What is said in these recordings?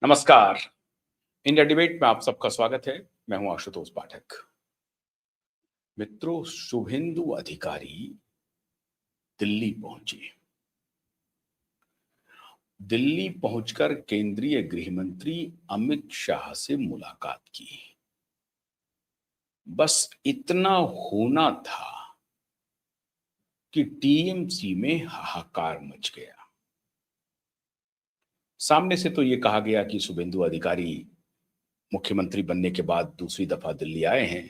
नमस्कार। India debate में आप सबका स्वागत है। मैं हूं आशुतोष पाठक। मित्रों, शुभेंदु अधिकारी दिल्ली पहुंचे। दिल्ली पहुंचकर केंद्रीय गृह मंत्री अमित शाह से मुलाकात की। बस इतना होना था कि टीएमसी में हाहाकार मच गया। सामने से तो ये कहा गया कि शुभेंदु अधिकारी मुख्यमंत्री बनने के बाद दूसरी दफा दिल्ली आए हैं।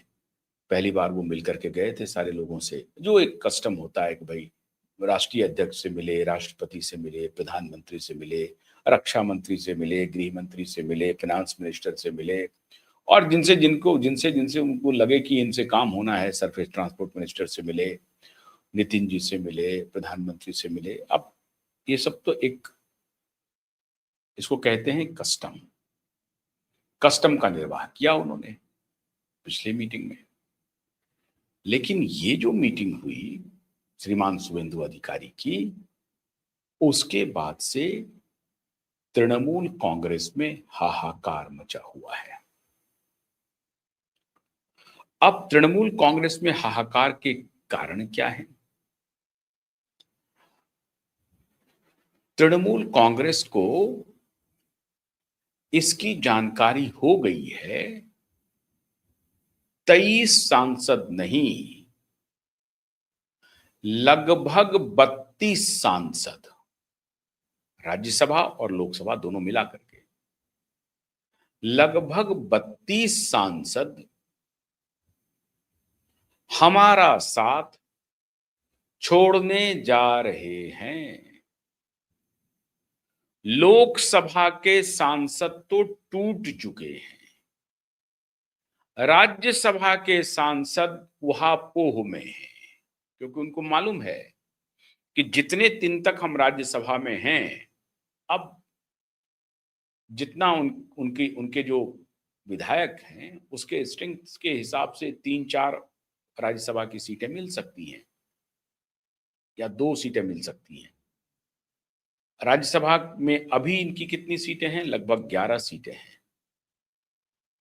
पहली बार वो मिल करके गए थे सारे लोगों से, जो एक कस्टम होता है कि भाई राष्ट्रीय अध्यक्ष से मिले, राष्ट्रपति से मिले, प्रधानमंत्री से मिले, रक्षा मंत्री से मिले, गृह मंत्री से मिले, फाइनेंस मिनिस्टर से मिले, और जिनसे जिनसे उनको लगे कि इनसे काम होना है, सरफेस ट्रांसपोर्ट मिनिस्टर से मिले, नितिन जी से मिले, प्रधानमंत्री से मिले। अब ये सब तो एक, इसको कहते हैं कस्टम। कस्टम का निर्वाह किया उन्होंने पिछली मीटिंग में। लेकिन ये जो मीटिंग हुई श्रीमान शुभेंदु अधिकारी की, उसके बाद से तृणमूल कांग्रेस में हाहाकार मचा हुआ है। अब तृणमूल कांग्रेस में हाहाकार के कारण क्या है? तृणमूल कांग्रेस को इसकी जानकारी हो गई है। 23 सांसद नहीं, लगभग 32 सांसद, राज्यसभा और लोकसभा दोनों मिला करके लगभग 32 सांसद हमारा साथ छोड़ने जा रहे हैं। लोकसभा के सांसद तो टूट चुके हैं, राज्यसभा के सांसद उहापोह में हैं, क्योंकि उनको मालूम है कि जितने दिन तक हम राज्यसभा में हैं, अब जितना उनकी उनके जो विधायक हैं उसके स्ट्रेंथ के हिसाब से 3-4 राज्यसभा की सीटें मिल सकती हैं या 2 सीटें मिल सकती हैं। राज्यसभा में अभी इनकी कितनी सीटें हैं? लगभग 11 सीटें हैं।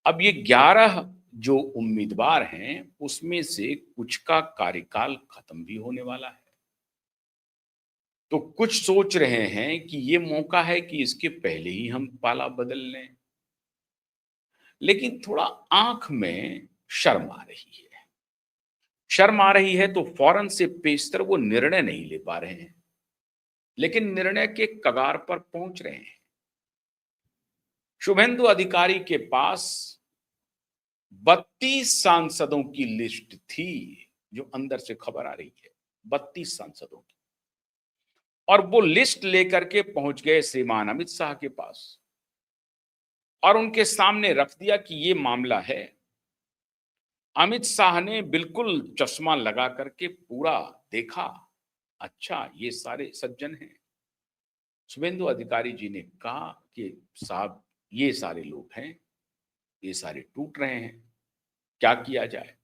अब ये 11 जो उम्मीदवार हैं उसमें से कुछ का कार्यकाल खत्म भी होने वाला है। तो कुछ सोच रहे हैं कि ये मौका है कि इसके पहले ही हम पाला बदल लें। लेकिन थोड़ा आंख में शर्म आ रही है। शर्म आ रही है तो फौरन से पेशतर वो निर्णय नहीं ले पा रहे हैं, लेकिन निर्णय के कगार पर पहुंच रहे हैं। शुभेंदु अधिकारी के पास 32 सांसदों की लिस्ट थी, जो अंदर से खबर आ रही है, 32 सांसदों की। और वो लिस्ट लेकर के पहुंच गए श्रीमान अमित शाह के पास और उनके सामने रख दिया कि ये मामला है। अमित शाह ने बिल्कुल चश्मा लगा करके पूरा देखा। अच्छा, ये सारे सज्जन हैं। शुभेंदु अधिकारी जी ने कहा कि साहब, ये सारे लोग हैं, ये सारे टूट रहे हैं, क्या किया जाए?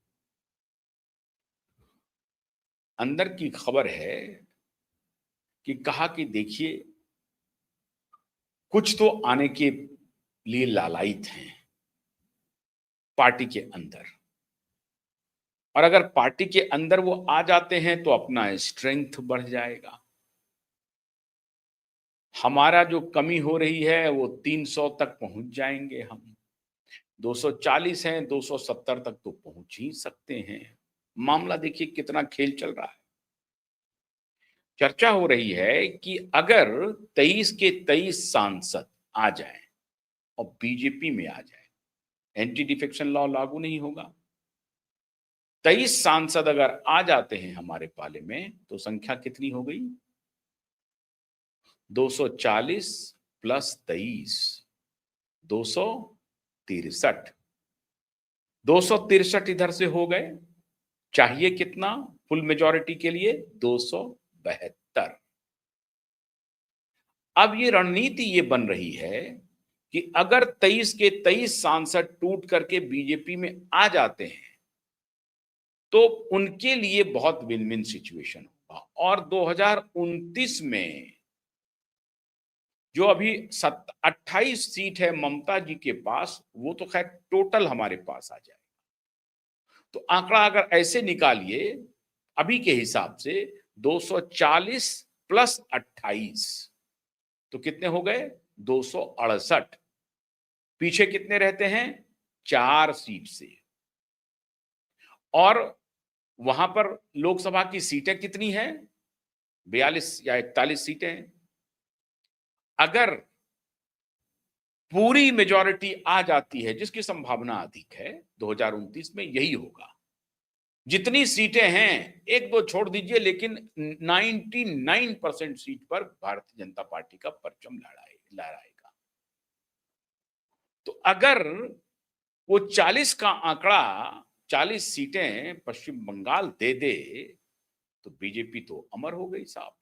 अंदर की खबर है कि कहा कि देखिए, कुछ तो आने के लिए लालायित हैं पार्टी के अंदर, और अगर पार्टी के अंदर वो आ जाते हैं तो अपना स्ट्रेंथ बढ़ जाएगा। हमारा जो कमी हो रही है वो 300 तक पहुंच जाएंगे हम। 240 हैं, 270 तक तो पहुंच ही सकते हैं। मामला देखिए कितना खेल चल रहा है। चर्चा हो रही है कि अगर 23 के 23 सांसद आ जाएं और बीजेपी में आ जाएं, एंटी डिफेक्शन लॉ लागू नहीं होगा। 23 सांसद अगर आ जाते हैं हमारे पाले में तो संख्या कितनी हो गई? 240 प्लस 23, 263। 263 इधर से हो गए। चाहिए कितना फुल मेजॉरिटी के लिए? 272। अब ये रणनीति ये बन रही है कि अगर 23 के 23 सांसद टूट करके बीजेपी में आ जाते हैं तो उनके लिए बहुत विन विन सिचुएशन होगा, और 2029 में जो अभी 28 सीट है ममता जी के पास, वो तो खैर टोटल हमारे पास आ जाए। तो आंकड़ा अगर ऐसे निकालिए अभी के हिसाब से 240 प्लस 28 तो कितने हो गए? 268। पीछे कितने रहते हैं? 4 सीट से। और वहां पर लोकसभा की सीटें कितनी हैं? 42 या 41 सीटें। अगर पूरी मेजॉरिटी आ जाती है, जिसकी संभावना अधिक है, 2029 में यही होगा। जितनी सीटें हैं, एक दो छोड़ दीजिए, लेकिन 99% सीट पर भारतीय जनता पार्टी का परचम लहराएगा। तो अगर वो 40 का आंकड़ा, 40 सीटें पश्चिम बंगाल दे दे, तो बीजेपी तो अमर हो गई साहब।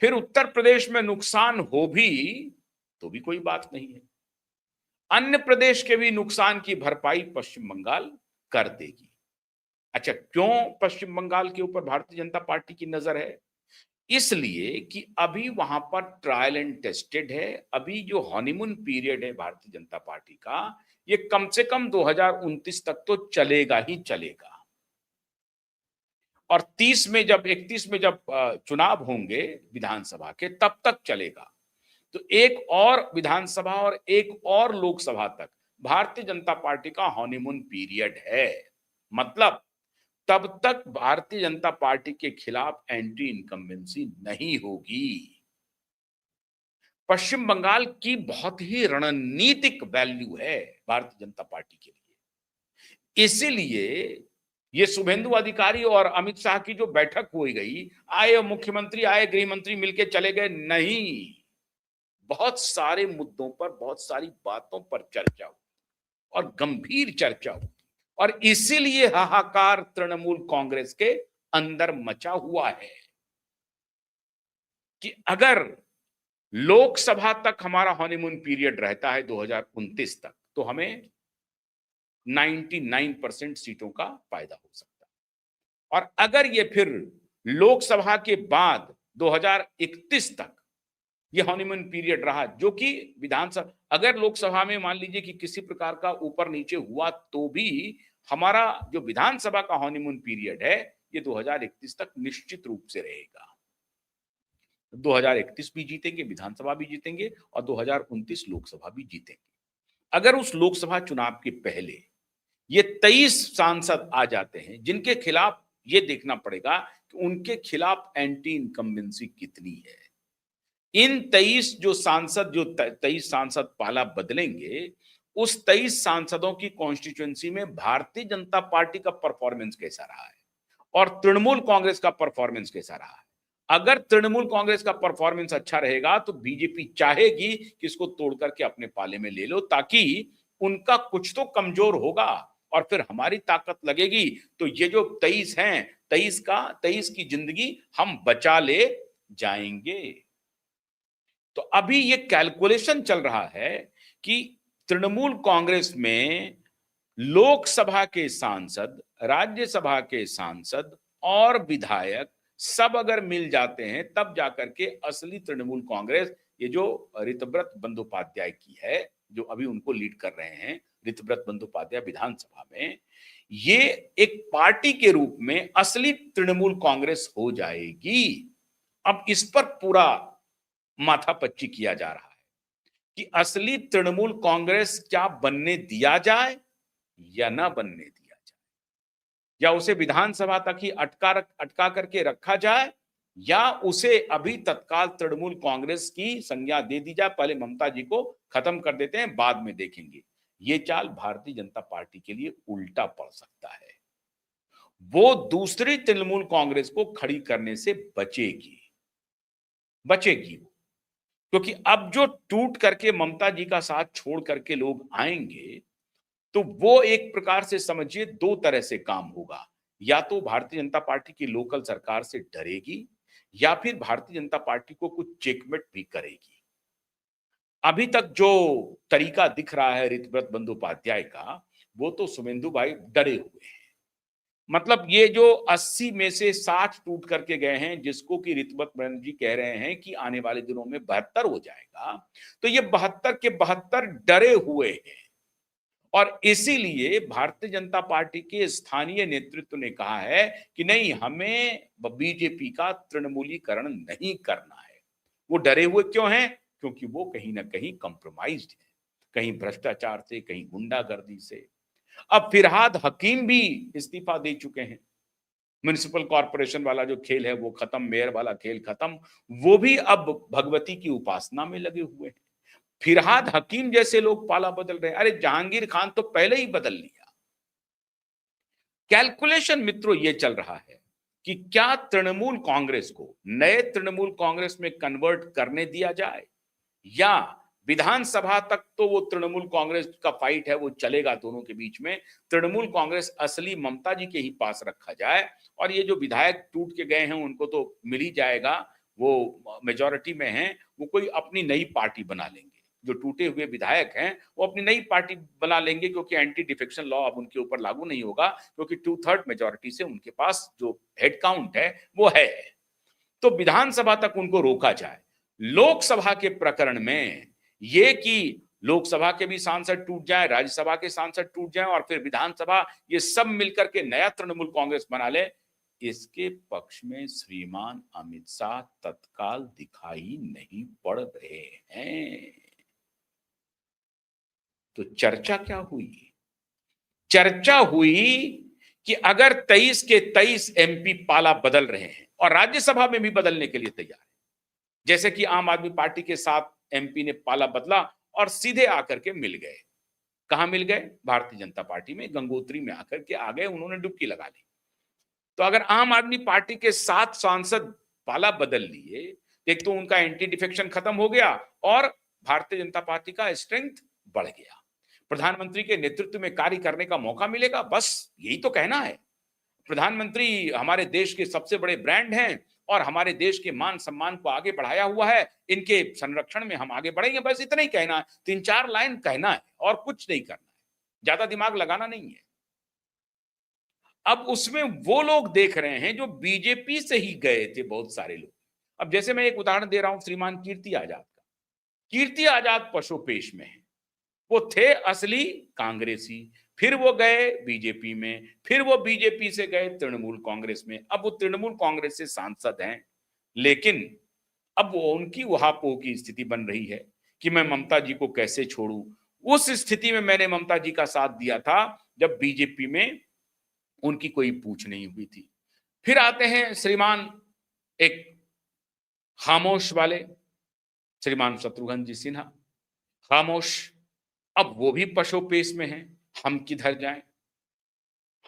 फिर उत्तर प्रदेश में नुकसान हो भी तो भी कोई बात नहीं है। अन्य प्रदेश के भी नुकसान की भरपाई पश्चिम बंगाल कर देगी। अच्छा, क्यों पश्चिम बंगाल के ऊपर भारतीय जनता पार्टी की नजर है? इसलिए कि अभी वहां पर ट्रायल एंड टेस्टेड है। अभी जो हनीमून पीरियड है भारतीय जनता पार्टी का, ये कम से कम 2029 तक तो चलेगा ही चलेगा। और 31 में जब चुनाव होंगे विधानसभा के, तब तक चलेगा। तो एक और विधानसभा और एक और लोकसभा तक भारतीय जनता पार्टी का हनीमून पीरियड है। मतलब तब तक भारतीय जनता पार्टी के खिलाफ एंटी इनकम्बेंसी नहीं होगी। पश्चिम बंगाल की बहुत ही रणनीतिक वैल्यू है भारतीय जनता पार्टी के लिए। इसीलिए ये शुभेंदु अधिकारी और अमित शाह की जो बैठक हुई गई, आए मुख्यमंत्री, आए गृह मंत्री मिलके चले गए, नहीं। बहुत सारे मुद्दों पर, बहुत सारी बातों पर चर्चा हुई और गंभीर चर्चा हुई। और इसीलिए हाहाकार तृणमूल कांग्रेस के अंदर मचा हुआ है कि अगर लोकसभा तक हमारा हनीमून पीरियड रहता है 2029 तक, तो हमें 99% सीटों का फायदा हो सकता है। और अगर ये फिर लोकसभा के बाद 2031 तक ये हनीमून पीरियड रहा, जो कि विधानसभा, अगर लोकसभा में मान लीजिए कि किसी प्रकार का ऊपर नीचे हुआ, तो भी हमारा जो विधानसभा का हनीमून पीरियड है, ये 2031 तक निश्चित रूप से रहेगा। 2031 भी जीतेंगे, विधानसभा भी जीतेंगे और 2029 लोकसभा भी जीतेंगे। अगर उस लोकसभा चुनाव के पहले ये 23 सांसद आ जाते हैं, जिनके खिलाफ ये देखना पड़ेगा कि उनके खिलाफ एंटी इनकम्बेंसी कितनी है। इन 23 जो 23 सांसद पाला बदलेंगे, उस 23 सांसदों की कॉन्स्टिट्यूएंसी में भारतीय जनता पार्टी का परफॉर्मेंस कैसा रहा है और तृणमूल कांग्रेस का परफॉर्मेंस कैसा रहा है। अगर तृणमूल कांग्रेस का परफॉर्मेंस अच्छा रहेगा, तो बीजेपी चाहेगी कि इसको तोड़ करके अपने पाले में ले लो, ताकि उनका कुछ तो कमजोर होगा और फिर हमारी ताकत लगेगी। तो ये जो 23 हैं, 23 की जिंदगी हम बचा ले जाएंगे। तो अभी ये कैलकुलेशन चल रहा है कि तृणमूल कांग्रेस में लोकसभा के सांसद, राज्यसभा के सांसद और विधायक सब अगर मिल जाते हैं, तब जाकर के असली तृणमूल कांग्रेस, ये जो ऋतव्रत बंदोपाध्याय की है, जो अभी उनको लीड कर रहे हैं, ऋतव्रत बंदोपाध्याय विधानसभा में, ये एक पार्टी के रूप में असली तृणमूल कांग्रेस हो जाएगी। अब इस पर पूरा माथापच्ची किया जा रहा है कि असली तृणमूल कांग्रेस क्या बनने दिया जाए या ना बनने दिया जाए, या उसे विधानसभा तक ही अटका करके रखा जाए, या उसे अभी तत्काल तृणमूल कांग्रेस की संज्ञा दे दी जाए। पहले ममता जी को खत्म कर देते हैं, बाद में देखेंगे। ये चाल भारतीय जनता पार्टी के लिए उल्टा पड़ सकता है। वो दूसरी तृणमूल कांग्रेस को खड़ी करने से बचेगी वो, क्योंकि अब जो टूट करके ममता जी का साथ छोड़ करके लोग आएंगे, तो वो एक प्रकार से समझिए दो तरह से काम होगा। या तो भारतीय जनता पार्टी की लोकल सरकार से डरेगी, या फिर भारतीय जनता पार्टी को कुछ चेकमेट भी करेगी। अभी तक जो तरीका दिख रहा है ऋतव्रत बंदोपाध्याय का, वो तो शुभेंदु भाई डरे हुए हैं। मतलब ये जो 80 में से 60 टूट करके गए हैं, जिसको कि ऋतुपत बनर्जी कह रहे हैं कि आने वाले दिनों में 72 हो जाएगा, तो ये 72 के 72 डरे हुए हैं। और इसीलिए भारतीय जनता पार्टी के स्थानीय नेतृत्व ने कहा है कि नहीं, हमें बीजेपी का तृणमूलीकरण नहीं करना है। वो डरे हुए क्यों हैं? क्योंकि वो कहीं ना कहीं कॉम्प्रोमाइज्ड है, कहीं भ्रष्टाचार से, कहीं गुंडागर्दी से। अब फिरहाद हकीम भी इस्तीफा दे चुके हैं। म्युनिसिपल कॉर्पोरेशन वाला जो खेल है वो खत्म, मेयर वाला खेल खत्म, वो भी अब भगवती की उपासना में लगे हुए हैं। फिरहाद हकीम जैसे लोग पाला बदल रहे हैं। अरे जहांगीर खान तो पहले ही बदल लिया। कैलकुलेशन मित्रों ये चल रहा है कि क्या तृणमूल कांग्रेस को नए तृणमूल कांग्रेस में कन्वर्ट करने दिया जाए, या विधानसभा तक तो वो तृणमूल कांग्रेस का फाइट है, वो चलेगा दोनों के बीच में। तृणमूल कांग्रेस असली ममता जी के ही पास रखा जाए, और ये जो विधायक टूट के गए हैं उनको तो मिल ही जाएगा, वो मेजॉरिटी में हैं, वो कोई अपनी नई पार्टी बना लेंगे। जो टूटे हुए विधायक हैं वो अपनी नई पार्टी बना लेंगे, क्योंकि एंटी डिफेक्शन लॉ अब उनके ऊपर लागू नहीं होगा, क्योंकि 2/3 मेजॉरिटी से उनके पास जो हेड काउंट है वो है। तो विधानसभा तक उनको रोका जाए। लोकसभा के प्रकरण में ये कि लोकसभा के भी सांसद टूट जाए, राज्यसभा के सांसद टूट जाए, और फिर विधानसभा, ये सब मिलकर के नया तृणमूल कांग्रेस बना ले, इसके पक्ष में श्रीमान अमित शाह तत्काल दिखाई नहीं पड़ रहे हैं। तो चर्चा क्या हुई? चर्चा हुई कि अगर 23 के 23 एमपी पाला बदल रहे हैं और राज्यसभा में भी बदलने के लिए तैयार है, जैसे कि आम आदमी पार्टी के 7 एमपी ने पाला बदला और सीधे आकर के मिल गए। कहां मिल गए? भारतीय जनता पार्टी में, गंगोत्री में आकर के आ गए, उन्होंने डुबकी लगा ली। तो अगर आम आदमी पार्टी के 7 सांसद पाला बदल लिए, एक तो उनका एंटी डिफेक्शन खत्म हो गया और भारतीय जनता पार्टी का स्ट्रेंथ बढ़ गया। प्रधानमंत्री के नेतृत्व में कार्य करने का मौका मिलेगा, बस यही तो कहना है। प्रधानमंत्री हमारे देश के सबसे बड़े ब्रांड हैं और हमारे देश के मान सम्मान को आगे बढ़ाया हुआ है, इनके संरक्षण में हम आगे बढ़ेंगे, बस इतना ही कहना है। 3-4 लाइन कहना है और कुछ नहीं करना है, ज्यादा दिमाग लगाना नहीं है। अब उसमें वो लोग देख रहे हैं जो बीजेपी से ही गए थे, बहुत सारे लोग। अब जैसे मैं एक उदाहरण दे रहा हूं श्रीमान कीर्ति आजाद का। कीर्ति आजाद पशुपेश में है, वो थे असली कांग्रेसी, फिर वो गए बीजेपी में, फिर वो बीजेपी से गए तृणमूल कांग्रेस में। अब वो तृणमूल कांग्रेस से सांसद हैं, लेकिन अब वो उनकी उहापोह की स्थिति बन रही है कि मैं ममता जी को कैसे छोड़ूं। उस स्थिति में मैंने ममता जी का साथ दिया था जब बीजेपी में उनकी कोई पूछ नहीं हुई थी। फिर आते हैं श्रीमान एक खामोश वाले, श्रीमान शत्रुघ्न जी सिन्हा, खामोश। अब वो भी पशुपेश में हैं, हम किधर जाएं?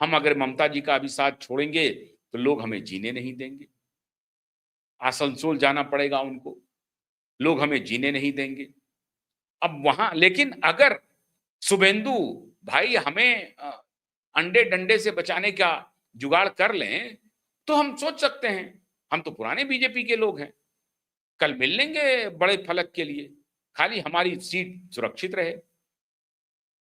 हम अगर ममता जी का अभी साथ छोड़ेंगे तो लोग हमें जीने नहीं देंगे, आसनसोल जाना पड़ेगा उनको, लोग हमें जीने नहीं देंगे। अब वहां लेकिन अगर शुभेंदु भाई हमें अंडे डंडे से बचाने का जुगाड़ कर लें तो हम सोच सकते हैं। हम तो पुराने बीजेपी के लोग हैं, कल मिल लेंगे बड़े फलक के लिए, खाली हमारी सीट सुरक्षित रहे।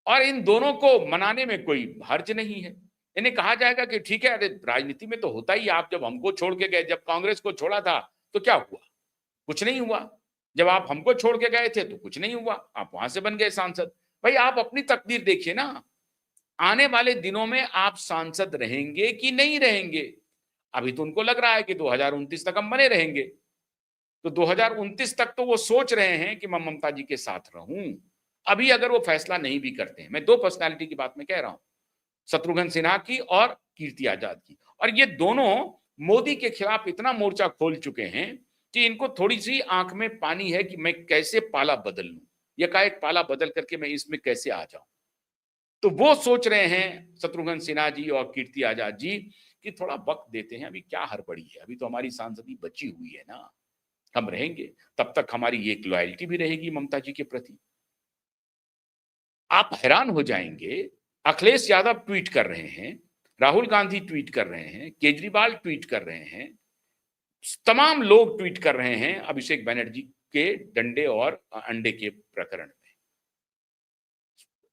और इन दोनों को मनाने में कोई हर्ज नहीं है। इन्हें कहा जाएगा कि ठीक है, अरे राजनीति में तो होता ही, आप जब हमको छोड़ के गए, जब कांग्रेस को छोड़ा था तो क्या हुआ? कुछ नहीं हुआ। जब आप हमको छोड़ के गए थे तो कुछ नहीं हुआ, आप वहां से बन गए सांसद। भाई आप अपनी तकदीर देखिए ना, आने वाले दिनों में आप सांसद रहेंगे कि नहीं रहेंगे। अभी तो उनको लग रहा है कि 2029 तक हम बने रहेंगे, तो 2029 तक तो वो सोच रहे हैं कि मैं ममता जी के साथ रहूं। अभी अगर वो फैसला नहीं भी करते हैं, मैं 2 पर्सनालिटी की बात में कह रहा हूं, शत्रुघ्न सिन्हा की और कीर्ति आजाद की, और ये दोनों मोदी के खिलाफ इतना मोर्चा खोल चुके हैं कि इनको थोड़ी सी आंख में पानी है कि मैं कैसे पाला बदल लूं, एकाएक पाला बदल करके मैं इसमें कैसे आ जाऊं। तो वो सोच रहे हैं शत्रुघ्न सिन्हा जी और कीर्ति आजाद जी कि थोड़ा वक्त देते हैं, अभी क्या हड़बड़ी है, अभी तो हमारी सांसदी बची हुई है ना, हम रहेंगे, तब तक हमारी एक लॉयल्टी भी रहेगी ममता जी के प्रति। आप हैरान हो जाएंगे, अखिलेश यादव ट्वीट कर रहे हैं, राहुल गांधी ट्वीट कर रहे हैं, केजरीवाल ट्वीट कर रहे हैं, तमाम लोग ट्वीट कर रहे हैं अभिषेक बनर्जी के डंडे और अंडे के प्रकरण में।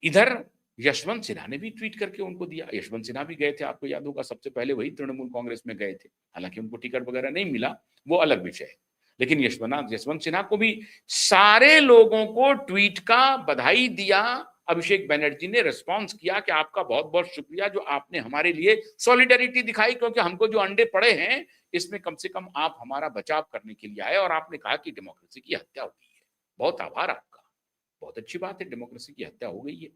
इधर यशवंत सिन्हा ने भी ट्वीट करके उनको दिया। यशवंत सिन्हा भी गए थे, आपको याद होगा, सबसे पहले वही तृणमूल कांग्रेस में गए थे। हालांकि उनको टिकट वगैरह नहीं मिला, वो अलग विषय है। लेकिन यशवंत सिन्हा को भी सारे लोगों को ट्वीट का बधाई दिया। अभिषेक बनर्जी ने रिस्पॉन्स किया कि आपका बहुत बहुत शुक्रिया, जो आपने हमारे लिए सॉलिडेरिटी दिखाई, क्योंकि हमको जो अंडे पड़े हैं इसमें कम से कम आप हमारा बचाव करने के लिए आए और आपने कहा कि डेमोक्रेसी की हत्या हो गई है। बहुत आभार आपका, बहुत अच्छी बात है, डेमोक्रेसी की हत्या हो गई है।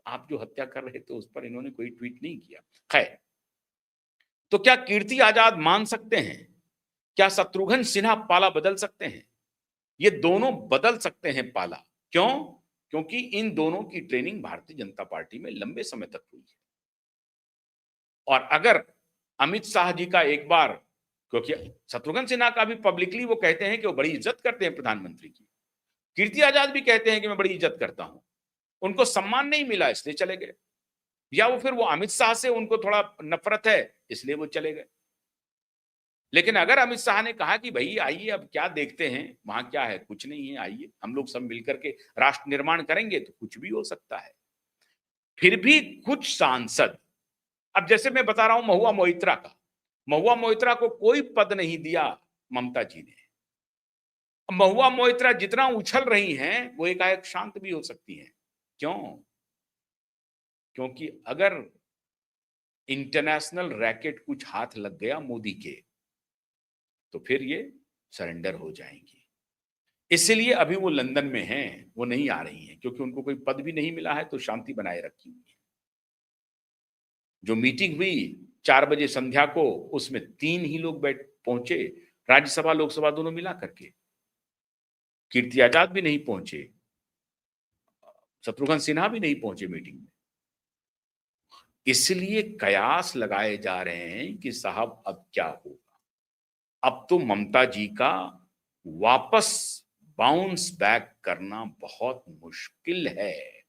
आप जो हत्या कर रहे थे उस पर इन्होंने कोई ट्वीट नहीं किया। खैर, तो क्या कीर्ति आजाद मान सकते हैं? क्या शत्रुघ्न सिन्हा पाला बदल सकते हैं? ये दोनों बदल सकते हैं पाला। क्यों? क्योंकि इन दोनों की ट्रेनिंग भारतीय जनता पार्टी में लंबे समय तक हुई है। और अगर अमित शाह जी का एक बार, क्योंकि शत्रुघ्न सिन्हा का भी पब्लिकली वो कहते हैं कि वो बड़ी इज्जत करते हैं प्रधानमंत्री की, कीर्ति आजाद भी कहते हैं कि मैं बड़ी इज्जत करता हूं, उनको सम्मान नहीं मिला इसलिए चले गए, या वो फिर वो अमित शाह से उनको थोड़ा नफरत है इसलिए वो चले गए। लेकिन अगर अमित शाह ने कहा कि भाई आइए अब क्या देखते हैं, वहां क्या है, कुछ नहीं है, आइए हम लोग सब मिलकर के राष्ट्र निर्माण करेंगे, तो कुछ भी हो सकता है। फिर भी कुछ सांसद, अब जैसे मैं बता रहा हूं महुआ मोइत्रा का, महुआ मोइत्रा को कोई पद नहीं दिया ममता जी ने। महुआ मोइत्रा जितना उछल रही हैं वो एकाएक शांत भी हो सकती हैं। क्यों? क्योंकि अगर इंटरनेशनल रैकेट कुछ हाथ लग गया मोदी के, तो फिर ये सरेंडर हो जाएंगी। इसलिए अभी वो लंदन में हैं, वो नहीं आ रही हैं, क्योंकि उनको कोई पद भी नहीं मिला है, तो शांति बनाए रखी हुई है। जो मीटिंग हुई 4 बजे संध्या को, उसमें 3 ही लोग पहुंचे, राज्यसभा लोकसभा दोनों मिला करके। कीर्ति आजाद भी नहीं पहुंचे, शत्रुघ्न सिन्हा भी नहीं पहुंचे मीटिंग में। इसलिए कयास लगाए जा रहे हैं कि साहब अब क्या होगा। अब तो ममता जी का वापस बाउंस बैक करना बहुत मुश्किल है।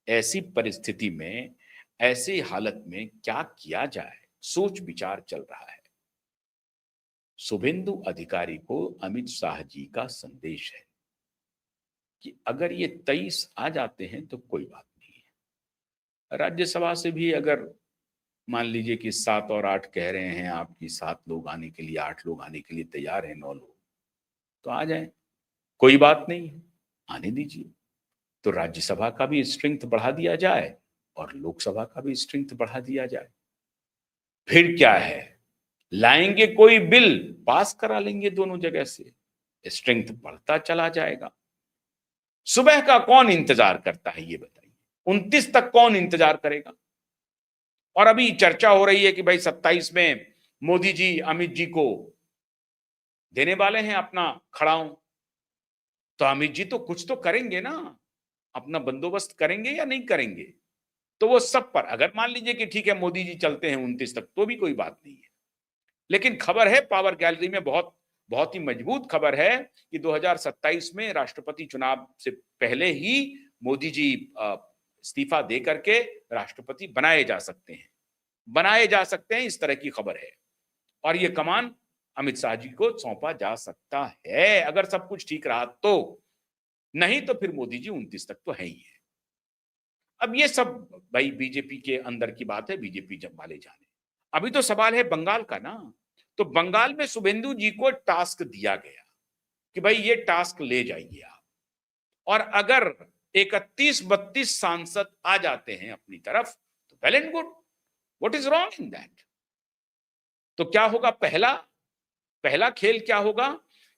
ऐसी परिस्थिति में, ऐसी हालत में क्या किया जाए, सोच विचार चल रहा है। शुभेंदु अधिकारी को अमित शाह जी का संदेश है कि अगर ये 23 आ जाते हैं तो कोई बात नहीं है। राज्यसभा से भी अगर मान लीजिए कि 7 और 8 कह रहे हैं आपकी, 7 लोग आने के लिए, 8 लोग आने के लिए तैयार हैं, 9 लोग, तो आ जाएं, कोई बात नहीं है, आने दीजिए। तो राज्यसभा का भी स्ट्रेंथ बढ़ा दिया जाए और लोकसभा का भी स्ट्रेंथ बढ़ा दिया जाए। फिर क्या है, लाएंगे कोई बिल, पास करा लेंगे दोनों जगह से, स्ट्रेंथ बढ़ता चला जाएगा। सुबह का कौन इंतजार करता है ये बताइए? 29 तक कौन इंतजार करेगा? और अभी चर्चा हो रही है कि भाई 27 में मोदी जी अमित जी को देने वाले हैं अपना खड़ाऊं, तो अमित जी तो कुछ तो करेंगे ना, अपना बंदोबस्त करेंगे या नहीं करेंगे? तो वो सब पर, अगर मान लीजिए कि ठीक है मोदी जी चलते हैं 29 तक, तो भी कोई बात नहीं है। लेकिन खबर है पावर गैलरी में, बहुत बहुत ही मजबूत खबर है कि 2027 में राष्ट्रपति चुनाव से पहले ही मोदी जी इस्तीफा दे करके राष्ट्रपति बनाए जा सकते हैं, बनाए जा सकते हैं, इस तरह की खबर है। और ये कमान अमित शाह जी को सौंपा जा सकता है, अगर सब कुछ ठीक रहा तो। नहीं तो फिर मोदी जी 29 तक तो है ही है। अब ये सब भाई बीजेपी के अंदर की बात है, बीजेपी जब वाले जाने। अभी तो सवाल है बंगाल का ना, तो बंगाल में शुभेंदु जी को टास्क दिया गया कि भाई ये टास्क ले जाइए आप, और अगर 31-32 सांसद आ जाते हैं अपनी तरफ तो well and good, what is wrong in that? तो क्या होगा, पहला खेल क्या होगा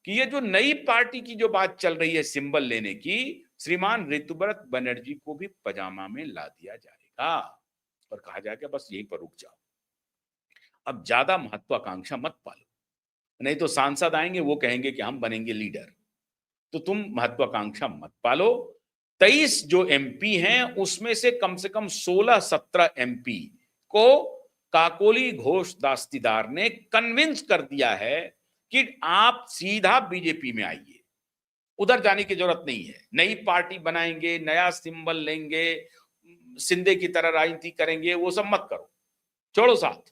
कि ये जो नई पार्टी की जो बात चल रही है सिंबल लेने की, श्रीमान ऋतुव्रत बनर्जी को भी पजामा में ला दिया जाएगा और कहा जाएगा बस यहीं पर रुक जाओ, अब ज्यादा महत्वाकांक्षा मत पालो, नहीं तो सांसद आएंगे वो कहेंगे कि हम बनेंगे लीडर, तो तुम महत्वाकांक्षा मत पालो। 23 जो एमपी हैं उसमें से कम 16-17 एमपी को काकोली घोष दास्तीदार ने कन्विंस कर दिया है कि आप सीधा बीजेपी में आइए, उधर जाने की जरूरत नहीं है, नई पार्टी बनाएंगे, नया सिंबल लेंगे, सिंधे की तरह राजनीति करेंगे, वो सब मत करो, छोड़ो साथ,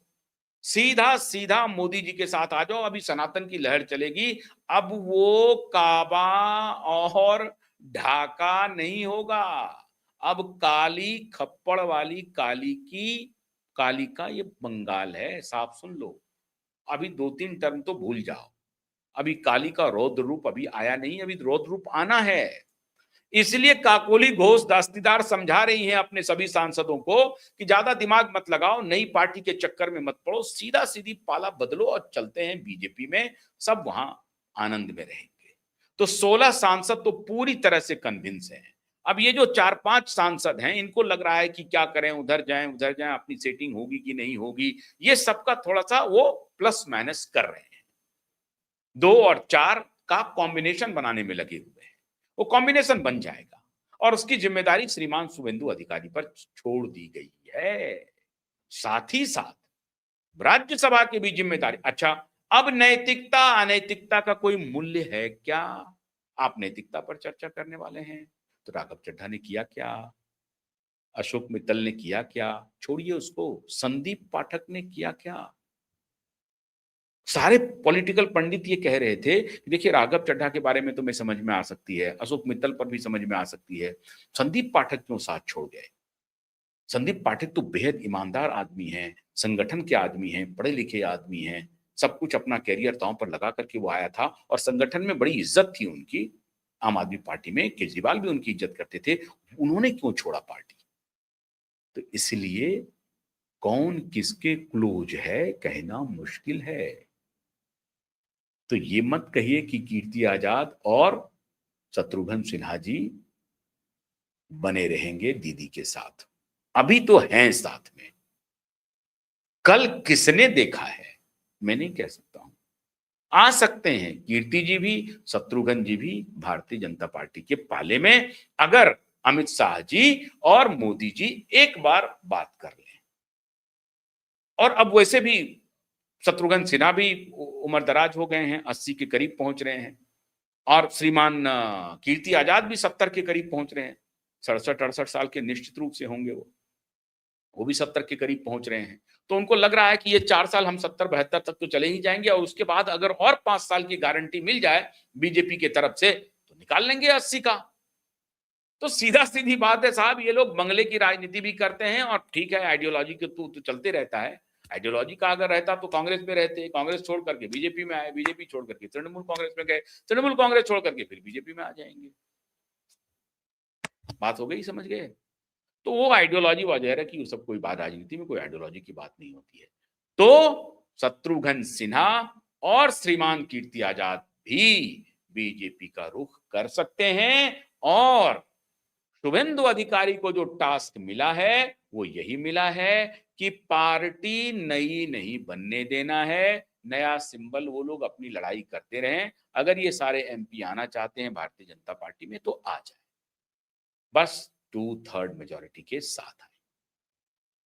सीधा सीधा मोदी जी के साथ आ जाओ। अभी सनातन की लहर चलेगी, अब वो काबा और ढाका नहीं होगा, अब काली खप्पड़ वाली काली का ये बंगाल है, साफ सुन लो। अभी 2-3 टर्म तो भूल जाओ। अभी काली का रौद्र रूप अभी आया नहीं, अभी रौद्र रूप आना है। इसलिए काकोली घोष दास्तीदार समझा रही हैं अपने सभी सांसदों को कि ज्यादा दिमाग मत लगाओ, नई पार्टी के चक्कर में मत पड़ो, सीधा सीधी पाला बदलो और चलते हैं बीजेपी में, सब वहां आनंद में रहेंगे। तो 16 सांसद तो पूरी तरह से कन्विंस हैं। अब ये जो 4-5 सांसद हैं, इनको लग रहा है कि क्या करें, उधर जाएं, अपनी सेटिंग होगी कि नहीं होगी, ये सबका थोड़ा सा वो प्लस माइनस कर रहे हैं। 2 और 4 का कॉम्बिनेशन बनाने में लगे हुए हैं। वो कॉम्बिनेशन बन जाएगा और उसकी जिम्मेदारी श्रीमान शुभेंदु अधिकारी पर छोड़ दी गई है। साथ ही साथ राज्यसभा की भी जिम्मेदारी। अच्छा, अब नैतिकता अनैतिकता का कोई मूल्य है क्या? आप नैतिकता पर चर्चा करने वाले हैं तो राघव चड्ढा ने किया क्या, अशोक मित्तल ने किया क्या, छोड़िए उसको, संदीप पाठक ने किया क्या? सारे पॉलिटिकल पंडित ये कह रहे थे कि देखिए राघव चड्ढा के बारे में तो मैं समझ में आ सकती है, अशोक मित्तल पर भी समझ में आ सकती है, संदीप पाठक क्यों साथ छोड़ गए? संदीप पाठक तो बेहद ईमानदार आदमी हैं, संगठन के आदमी हैं, पढ़े लिखे आदमी हैं, सब कुछ अपना कैरियर दांव पर लगा करके वो आया था और संगठन में बड़ी इज्जत थी उनकी। आम आदमी पार्टी में केजरीवाल भी उनकी इज्जत करते थे, उन्होंने क्यों छोड़ा पार्टी? तो इसलिए कौन किसके क्लोज है कहना मुश्किल है। तो ये मत कहिए कि कीर्ति आजाद और शत्रुघ्न सिन्हा जी बने रहेंगे दीदी के साथ, अभी तो हैं साथ में। कल किसने देखा है मैं नहीं कह सकता हूं, आ सकते हैं कीर्ति जी भी, शत्रुघ्न जी भी भारतीय जनता पार्टी के पाले में, अगर अमित शाह जी और मोदी जी एक बार बात कर लें। और अब वैसे भी शत्रुघ्न सिन्हा भी उम्र दराज हो गए हैं, 80 के करीब पहुंच रहे हैं, और श्रीमान कीर्ति आजाद भी 70 के करीब पहुंच रहे हैं, 67-68 साल के निश्चित रूप से होंगे वो भी 70 के करीब पहुंच रहे हैं। तो उनको लग रहा है कि ये 4 साल हम 70-72 तक तो चले ही जाएंगे और उसके बाद अगर और 5 साल की गारंटी मिल जाए बीजेपी की तरफ से तो निकाल लेंगे 80 का। तो सीधा सीधी बात है साहब, ये लोग बंगले की राजनीति भी करते हैं और ठीक है, आइडियोलॉजी के तो चलते रहता है। आइडियोलॉजी का अगर रहता तो कांग्रेस में रहते, कांग्रेस छोड़ करके बीजेपी में आए, बीजेपी छोड़ करके तृणमूल कांग्रेस में गए, तृणमूल कांग्रेस छोड़ करके फिर बीजेपी में आ जाएंगे। बात हो गई, समझ गए? तो वो आइडियोलॉजी वगैरह की सब कोई बात, राजनीति में कोई आइडियोलॉजी की बात नहीं होती है। तो शत्रुघ्न सिन्हा और श्रीमान कीर्ति आजाद भी बीजेपी का रुख कर सकते हैं और शुभेंदु अधिकारी को जो टास्क मिला है वो यही मिला है कि पार्टी नई नहीं बनने देना है, नया सिंबल वो लोग अपनी लड़ाई करते रहें। अगर ये सारे एमपी आना चाहते हैं भारतीय जनता पार्टी में तो आ जाए, बस 2/3 मेजॉरिटी के साथ आए।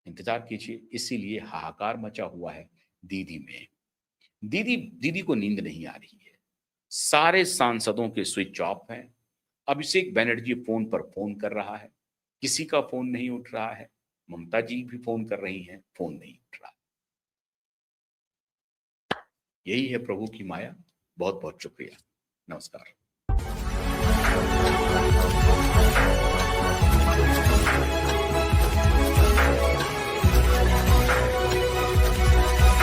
इंतजार कीजिए, इसीलिए हाहाकार मचा हुआ है दीदी में। दीदी को नींद नहीं आ रही है, सारे सांसदों के स्विच ऑफ हैं। अभिषेक बनर्जी फोन पर फोन कर रहा है, किसी का फोन नहीं उठ रहा है, ममता जी भी फोन कर रही हैं, फोन नहीं उठ रहा। यही है प्रभु की माया। बहुत बहुत शुक्रिया, नमस्कार।